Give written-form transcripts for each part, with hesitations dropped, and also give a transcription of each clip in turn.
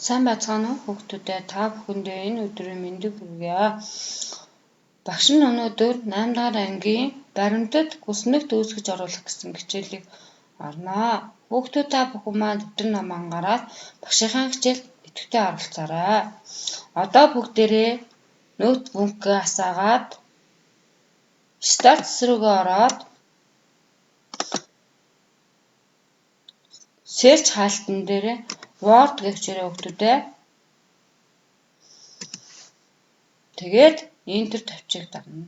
Сайн байцгаана уу хүүхдүүдээ та бүхэндээ энэ өдрийн мэндийг хүргье. Багш нь өнөөдөр 8 дахь ангийн баримтат хүснэгт үүсгэж оруулах гэсэн хичээлийг орноо. Хүүхдүүд та бүхэн маань өдөр намаа гараад багшийнхаа хичээлд идэвхтэй оролцоорой. Одоо бүгдээрээ ноутбукээ асаагаад Start руугаа ороод Search хаалтан дээр Word гэвчээрээ хүүхдүүдээ тэгээд Enter тавьчих дарна.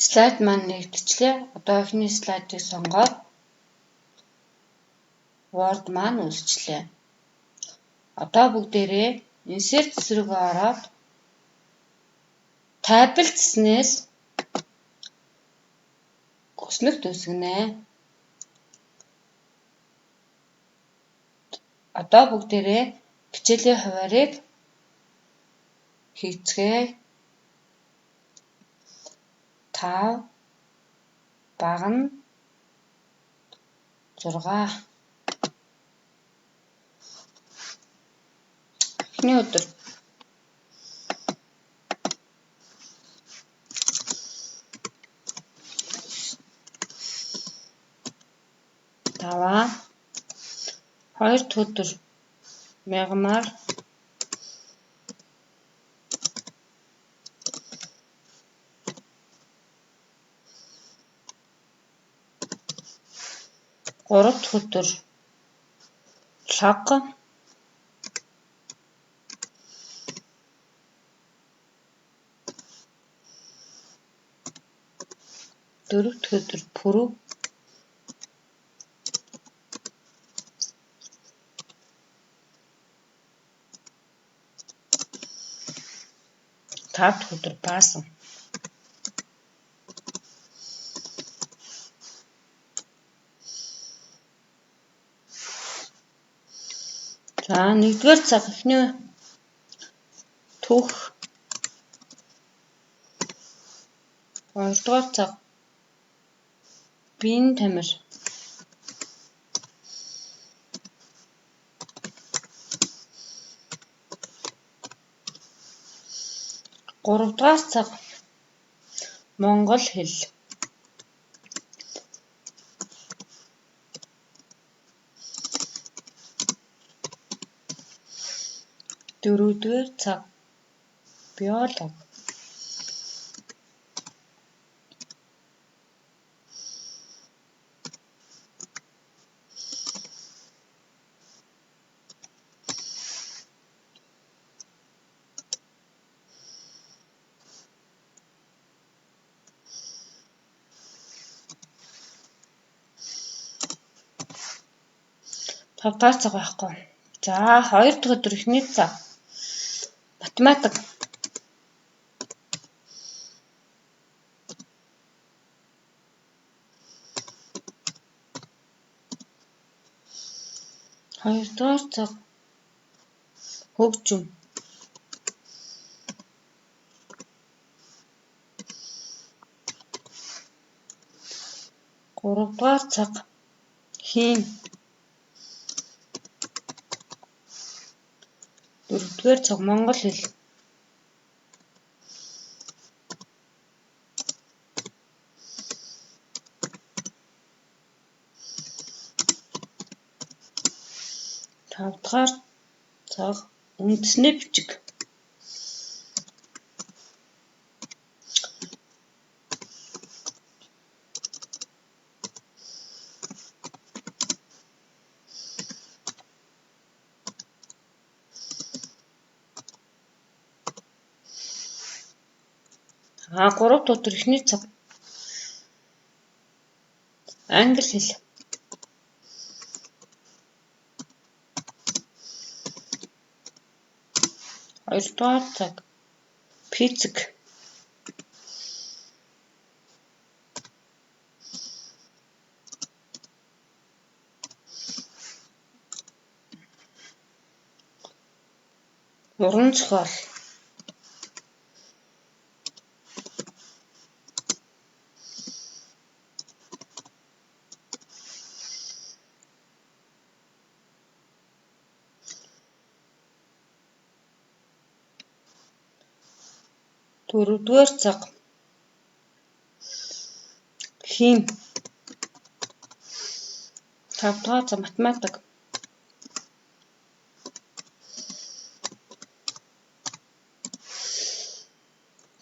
Слайд маань нэгдчихлээ. Одоо эхний слайдыг сонгоод Word маань үүсчихлээ. Одоо бүгдээрээ Insert руугаа ороод таблицснээс хүснэгт үүсгэнэ. Одоо бүгдээрээ хичээлийн хуваарийг хийцгээе. 5 бага нь 6. Эхний өдөр. Таваа. 2 дахь өдөр мягмар. 3 дахь өдөр лаг. 4 дахь өдөр пүрэв. 5 дахь өдөр баасан. За 1-р цаг эхний түүх. 2-р цаг биеийн тамир. 3-р цаг монгол хэл. 4-р цаг биологи. 5 дахь цаг байхгүй. За 2 дахь өдөр эхний цаг математик. 2-р цаг хөгжим. 3-р цаг хим. 4-р цаг монгол хэл. 5 дахь цаг үндэсний бичиг. А 3 дахь өдөр эхний цаг англи хэл. 2-р цаг физик. 3 зохиол. 4-р цаг хим. 5-р цаг математик.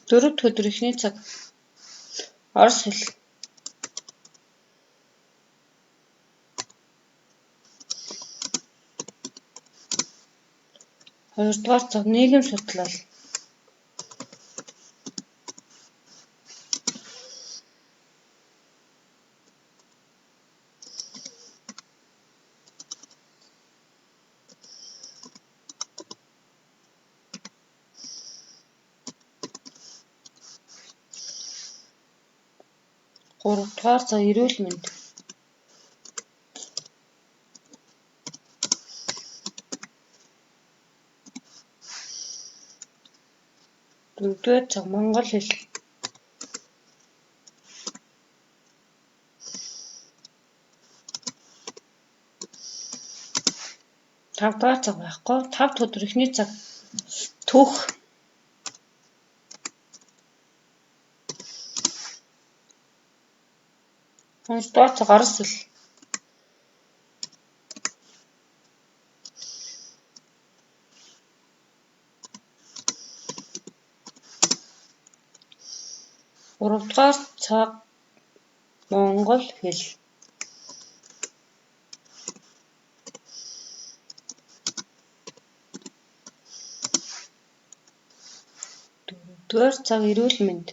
4-р өдөр эхний цаг орос хэл. 2-р цаг нийгэм судлал. 3-р цаг эрүүл мэнд. 4-р цаг монгол хэл. 5-р цаг байхгүй. 5 өдөр эхний цаг түүх. 2-р цаг орос хэл. 3-р цаг монгол хэл. 4-р цаг эрүүл мэнд.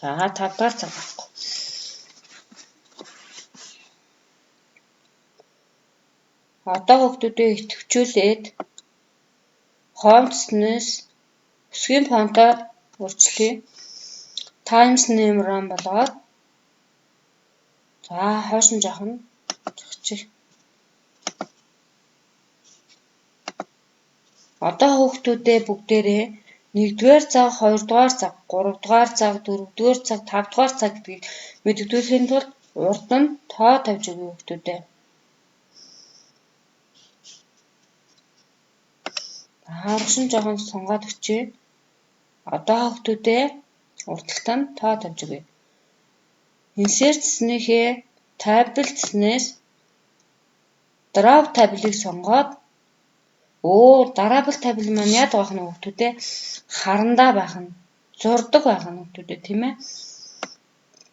5-р цаг байхгүй. Одоо хүүхдүүдээ идэвхжүүлээд хоомцснээс өсгийн фонтоо өөрчлөе. Times New-Roman болгоод хойш нь жоох нь зогчих. Одоо хүүхдүүдээ бүгдээрээ 1-р цаг, 2-р цаг, 3-р цаг, 4-р цаг, 5-р цаг гэдгийг мэдэгдүүлэхийн тулд урд нь тоо тавьж өгье хүүхдүүдээ. Урагшин жоохон сонгоод өчье. Одоо хүүхдүүдээ урдталтаа нь тоо тавьж өгье. Insert гэснийхээ таблицнээс drop таблийг сонгоод дараабал табли маань яадаг байх нь хүүхдүүдээ харандаа байх нь, зурдаг байх нь хүүхдүүдээ тийм ээ.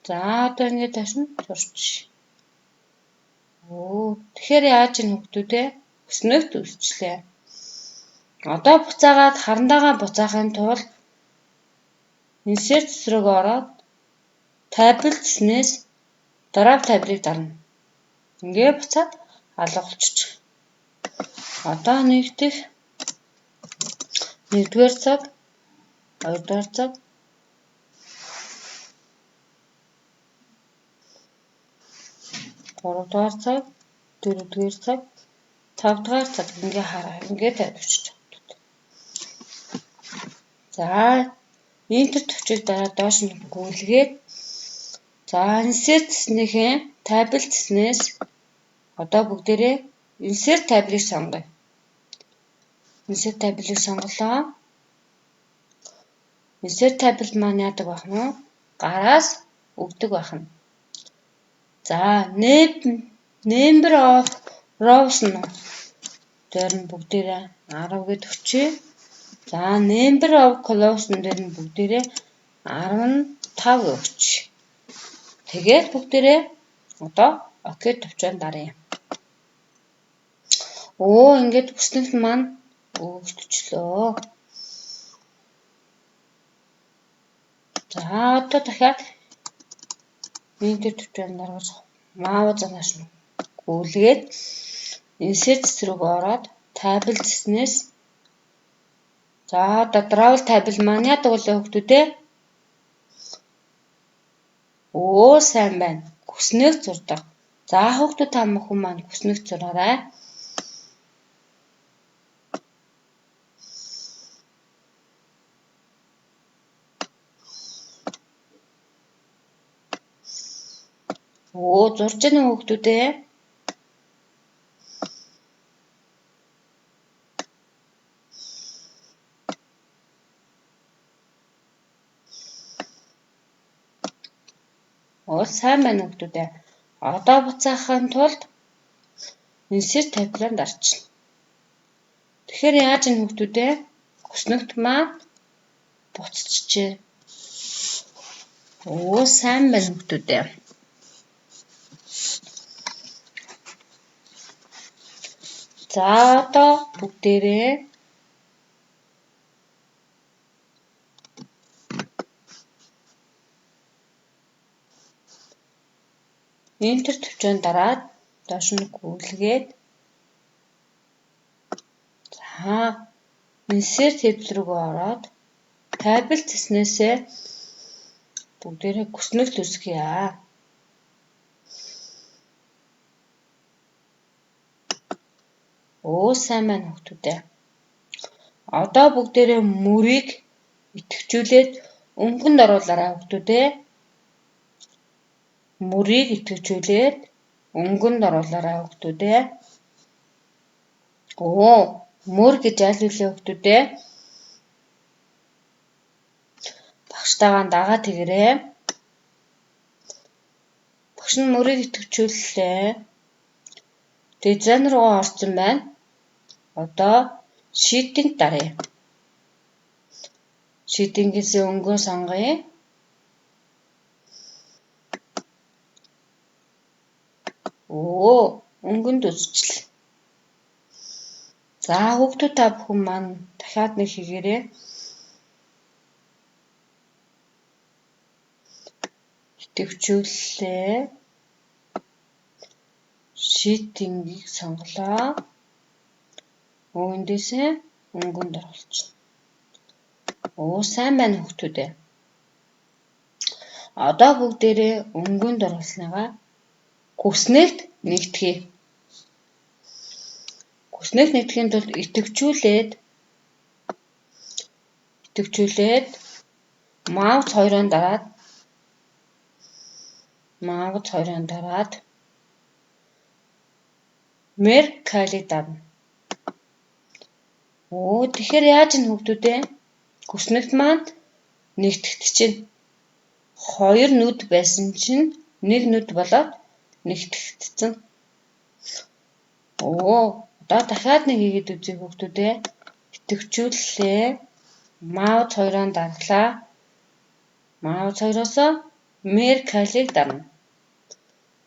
За одоо ингээд тавьсан зурч. Тэгэхээр яаж ийн хүүхдүүдээ өснөгт үсчлээ. Одоо буцаагаад харандаагаа буцаахын тулд insert руу ороод таблицнээс drop таблийг дарна. Ингээ буцаад алга болчих. Одоо нэгдэх 1-р цаг, 2-р цаг, 3-р цаг, 4-р цаг, 5-р цаг ингээ хараа. Ингээ тавьчих. За Enter төвчийг дараа доош нь гүйлгээд insert гэснийхээ таблицнээс одоо бүгдээрээ insert таблийг сонгоё. Insert таблийг сонголоо. Insert табл маань яадаг байх нь вэ? Гараас өгдөг байх нь. За number of rows нь дээр нь бүгдээрээ 10 гэд өгчээ. За number of columns дээр нь бүгдээрээ 15 өгч. Тэгээд бүгдээрээ одоо OK төвчөнд даръя. Ингээд бүснэгт маань өгчлөө. За одоо дахиад Enter төвчөнд даргаж мааваа занаш нь гүйлгээд Insert руу ороод таблицнээс одоо Draw табл маань яадаг вэ хүүхдүүдээ? Сайн байна. Хүснэг зурдаг. За хүүхдүүд та бүхэн маань хүснэг зураарай. Оо, зурж байна уу хүүхдүүд ээ? Оо, сайн байна хүүхдүүд ээ. Одоо буцаахын тулд энсээр тавилан дарчна. Тэгэхээр яаж ийм хүүхдүүд ээ? Хүснэгт маань буцчихжээ. Оо, сайн байна хүүхдүүд ээ. За одоо бүгдээрээ Enter төвчөнд дараад доош нь гүйлгээд за Insert table руу ороод Table цэснээсээ бүгдээрээ хүснэгт үсгье. Оо, сайн байна хүүхдүүд ээ. Одоо бүгдээрээ мөрийг итгэвчүүлээд өнгөнд оруулаарай хүүхдүүд ээ. Мөрийг итгэвчүүлээд өнгөнд оруулаарай хүүхдүүд ээ. Оо, мөр гэж аль вүлээ хүүхдүүд ээ? Багштайгаа дагаад тэгэрээ. Багш нь мөрийг итгэвчүүллээ. Дизайн руу орсон байна. Одоо шийдинг даръя. Шийдингээс өнгөө сонгоё. Оо, өнгөнд үсчихлээ. За хүүхдүүд та бүхэн маань дахиад нэг хийгээрэй. Итгэвчүүллээ. Шийдингийг сонголоо. Үүндээсээ өнгөнд оруулчихна. Оо, сайн байна хүүхдүүд ээ. Одоо бүгдээрээ өнгөнд оруулсныгаа хүснэгт нэгтгэе. Хүснэгт нэгтгэхийн тулд итгэвчүүлээд Mouse 2-оор дараад Merge Call-ыг дарна. Оо, тэгэхээр яаж ийм хүүхдүүд ээ? Хүснэгт маань нэгтгэгдэж чинь 2 нүд байсан чинь 1 нүд болоод нэгтгэгдсэн. Оо, одоо дахиад нэг хийгээд үзье хүүхдүүд ээ. Итгэвчүүллээ. Mouse 2-оор дарлаа. Mouse 2-оос Merge Call-ыг дарна.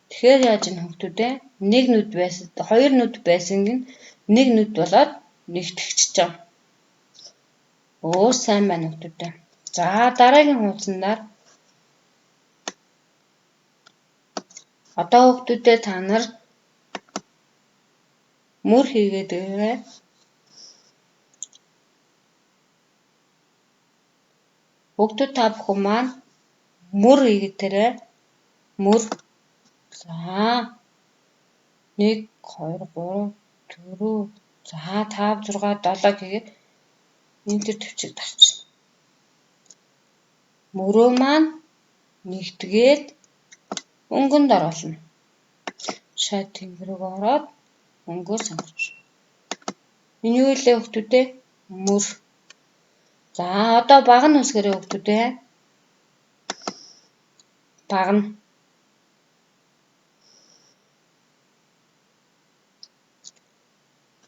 Тэгэхээр яаж ийм хүүхдүүд ээ? 2 нүд байсан гин 1 нүд болоод нэгтгэгдчихэв. Оо, сайн байна хүүхдүүд ээ. За дараагийн хуудсандаар одоо хүүхдүүдээ та нар мөр хийгээд өгөөрэй. Хүүхдүүд та бүхэн маань мөр хийгээд тэрэ. Мөр. За 1 2 3 4 за 5 6 7 гэгээд Enter төвчийг дарчихна. Мөрөө маань нэгтгээд өнгөнд оруулна. Шат тэнгэр рүү ороод өнгөө сонгож. Энэ юу вэ хүүхдүүд ээ? Мөр. За одоо багна үсгээрэй хүүхдүүд ээ. Багна.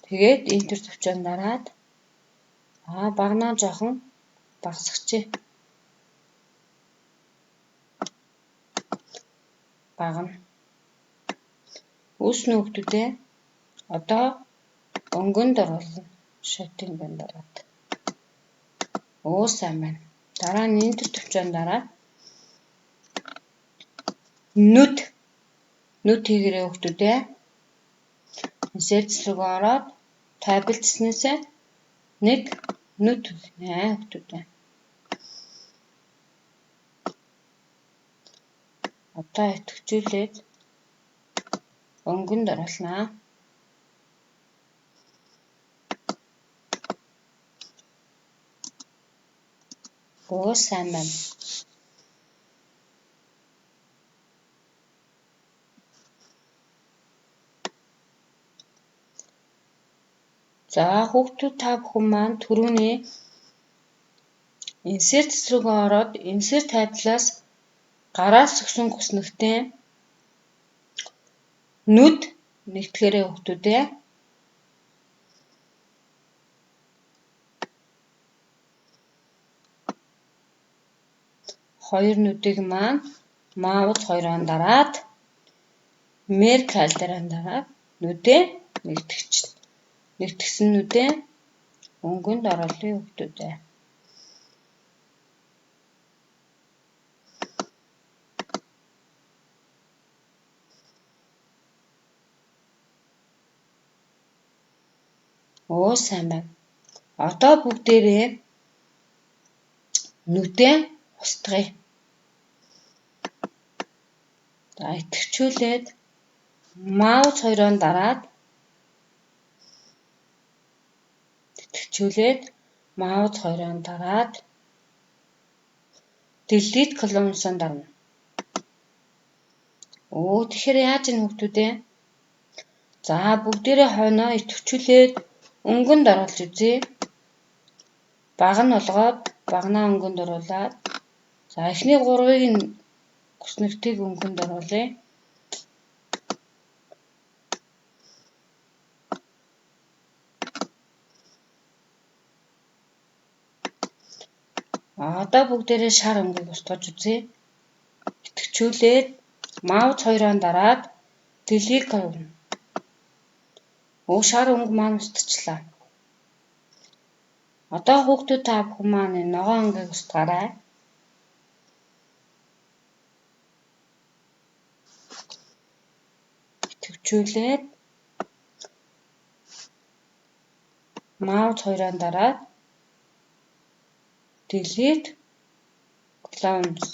Тэгээд Enter төвчөнд дараад багнаа жоохон багсгачээ. Багна. Үүснэ хүүхдүүд ээ. Одоо өнгөнд оруулна. Шатын банд дараад. Оо, сайн байна. Дараа нь Enter төвчөнд дараад нүд хийгээрэй хүүхдүүд ээ. Insert руу ороод Table цэснээсээ 1 нүд хийгнэ хүүхдүүд ээ. Одоо итгэвчүүлээд өнгөнд оруулнаа. Оо, сайн байна. За хүүхдүүд та бүхэн маань түрүүний insert рүүгээ ороод insert тайтлаас гараас өгсөн хүснэгтээ нүд нэгтгэхээрээ хүүхдүүдээ хоёр нүдийг маань mouse хоёроор дараад merkel-ээр дараад нүдээ нэгтгэж. Нэгтгсэн нүдээ өнгөнд оруулъя хүүхдүүдээ. Оо сайн байна. Одоо бүгдээрээ нүдээ устгая. За итгэвчүүлээд mouse хоёроор дараад итгэвчүүлээд mouse хоёроор дараад delete column-сан дарна. Оо тэгэхээр яаж ийн хүүхдүүдээ? За бүгдээрээ хойноо итгэвчүүлээд өнгөнд оруулж үзье. Баг нь олгоод багнаа өнгөнд оруулаад за эхний 3-ыг хүснэгтийг өнгөнд оруулъя. Одоо бүгдээрээ шар өнгөийг устгаж үзье. Итгэвчүүлээд mouse хоёроор дараад delete column. Оо шар өнгө маань устчихлаа. Одоо хүүхдүүд та бүхэн маань ногоон өнгөийг устгаарай. Итгэвчүүлээд mouse хоёроор дараад delete columns.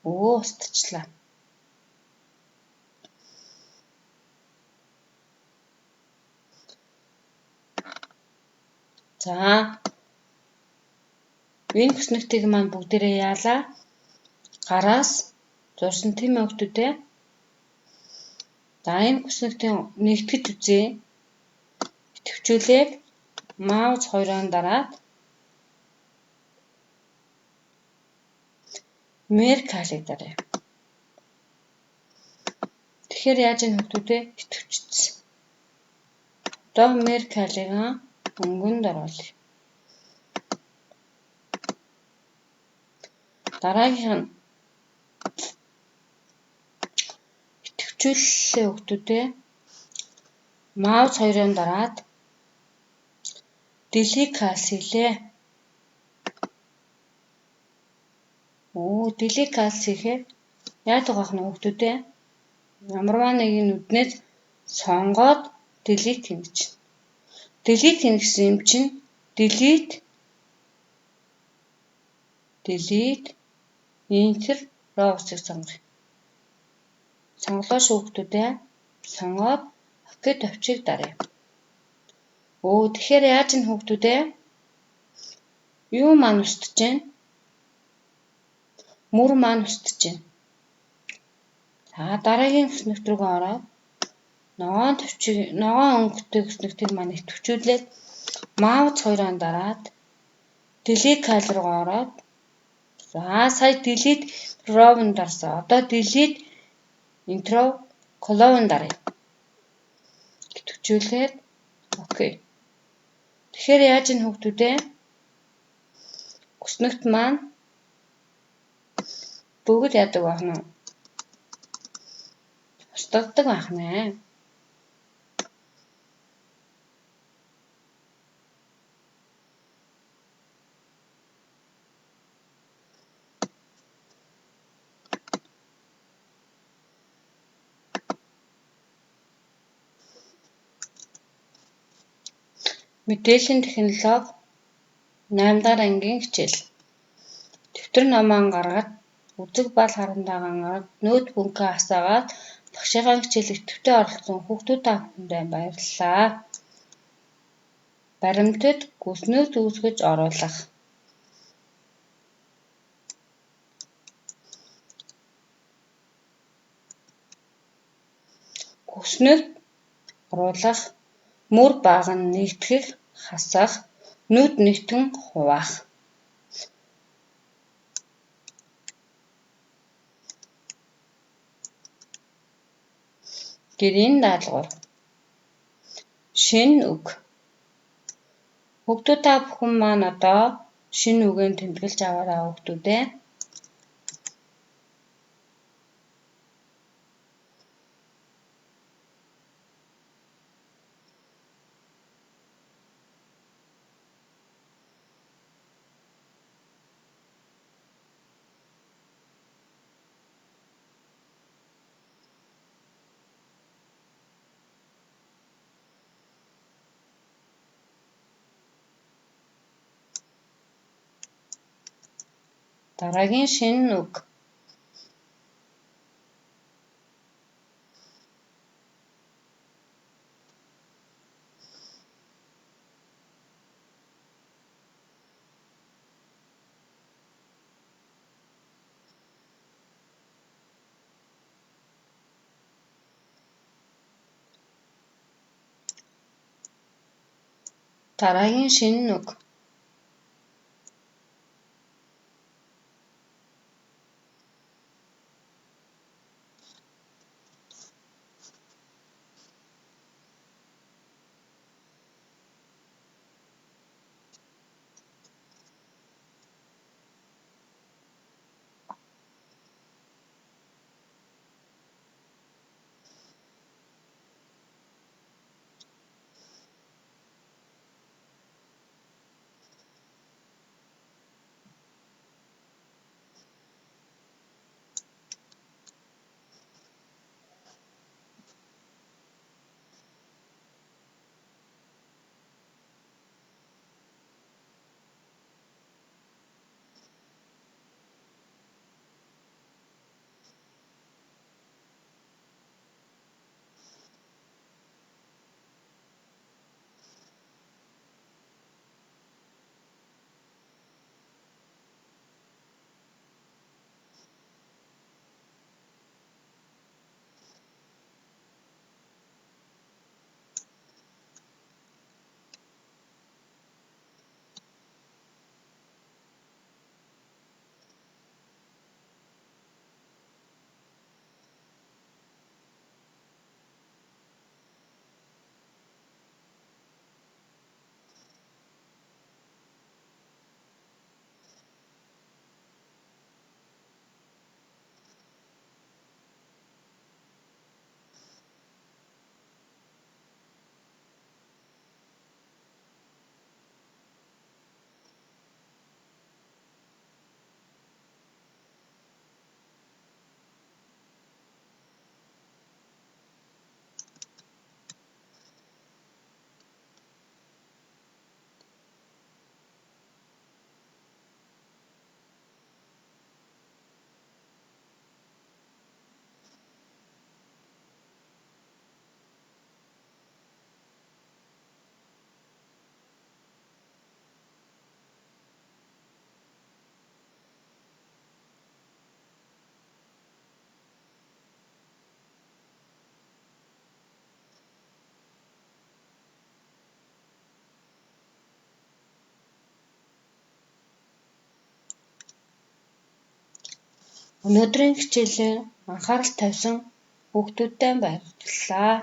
Оо устчихлаа. За энэ хүснэгтийг маань бүгдээрээ яалаа. Гараас зурсан тийм хүүхдүүдээ. За энэ хүснэгтийн нэгтгэж үзье. Итгэвчүүлээд mouse хоёроор дараад merkel-ийг даръя. Тэгэхээр яаж ийм хүүхдүүдээ итгэвчсэн. Одоо merkel-ийг өнгөнд оруулъя. Дараагийнх нь итгэвчүүллээ хүүхдүүдээ. Mouse хоёроор дараад delete хийлээ. Оо delete хийхээр яадаг байх нь хүүхдүүдээ? Ямарваа нэгэн нүднээс сонгоод delete хийнэ гэж. Delete хийнэ гэсэн юм чинь delete enter rows-ыг сонгоё. Сонголоо шүү хүүхдүүдээ. Сонгоод OK товчийг даръя. Оо тэгэхээр яаж ийм хүүхдүүдээ? Юу маань устж байна? Мөр маань устж байна. За дараагийн хүснэгт рүүгээ ороод ногоон өнгөтэй хүснэгтийг маань итгэвчүүлээд mouse хоёроор дараад delete file руу ороод за сая delete row-нд дарсан. Одоо delete intro column даръя. Итгэвчүүлээд OK. Тэгэхээр яаж ийм хүүхдүүдээ? Хүснэгт маань бүгд яадаг байх нь? Устгагддаг байх нэ. Мэдээллийн технологи 8 дахь ангийн хичээл. Дэвтэр номоо гаргаад үзэг бал харандаа гаргаад ноутбукаа асаагаад багшийн хичээлийг төвтэй оролцсон хүүхдүүд та бүхэндээ баярлалаа. Баримтад гүснүүд үүсгэж оруулах. Гүснүүд оруулах Мөр баган нэгтгэх, хасах, нүд нэвтэн хуваах. Гэрийн даалгавар. Шинэ үг. Хүүхдүүд та бүхэн маань одоо шинэ үгээр тэмдэглэж аваарай хүүхдүүдээ. Дараагийн шинэ үг. Дараагийн шинэ үг. Өнөөдрийн хичээлээр анхаарал тавьсан хүүхдүүдтэй баярлалаа.